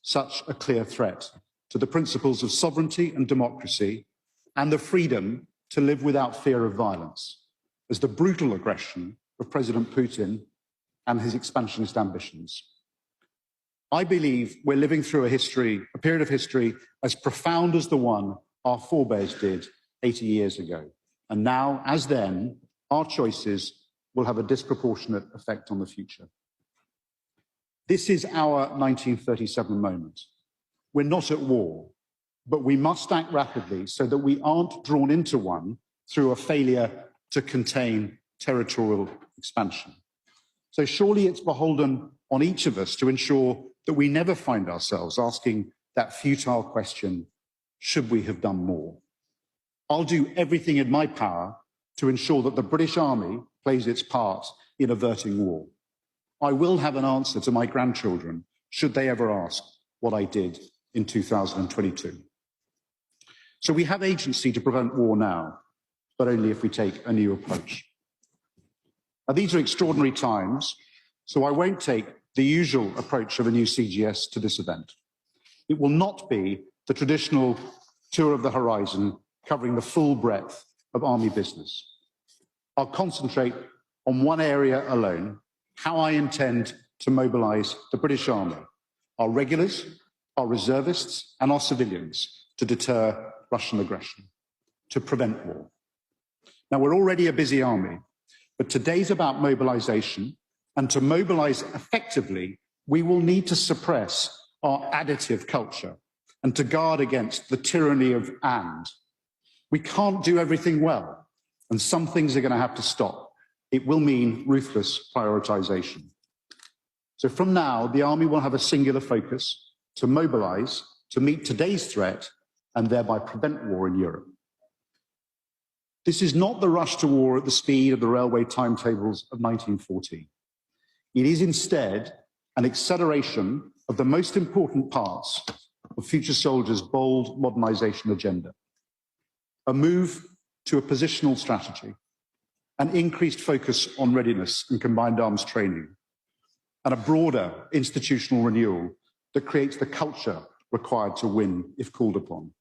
such a clear threat to the principles of sovereignty and democracy and the freedom to live without fear of violence as the brutal aggression of President Putin and his expansionist ambitions. I believe we're living through a period of history as profound as the one our forebears did 80 years ago. And now, as then, our choices will have a disproportionate effect on the future. This is our 1937 moment. We're not at war, but we must act rapidly so that we aren't drawn into one through a failure to contain territorial expansion. So surely it's beholden on each of us to ensure that we never find ourselves asking that futile question, should we have done more? I'll do everything in my power to ensure that the British Army plays its part in averting war. I will have an answer to my grandchildren, should they ever ask what I did in 2022. So we have agency to prevent war now, but only if we take a new approach. Now, these are extraordinary times, so I won't take the usual approach of a new CGS to this event. It will not be the traditional tour of the horizon covering the full breadth of Army business. I'll concentrate on one area alone, how I intend to mobilise the British Army, our regulars, our reservists and our civilians to deter Russian aggression, to prevent war. Now, we're already a busy army, but today's about mobilisation, and to mobilise effectively, we will need to suppress our additive culture and to guard against the tyranny of and. We can't do everything well, and some things are going to have to stop. It will mean ruthless prioritisation. So from now, the Army will have a singular focus to mobilise, to meet today's threat, and thereby prevent war in Europe. This is not the rush to war at the speed of the railway timetables of 1914. It is instead an acceleration of the most important parts of Future Soldiers' bold modernisation agenda. A move to a positional strategy, an increased focus on readiness and combined arms training, and a broader institutional renewal that creates the culture required to win if called upon.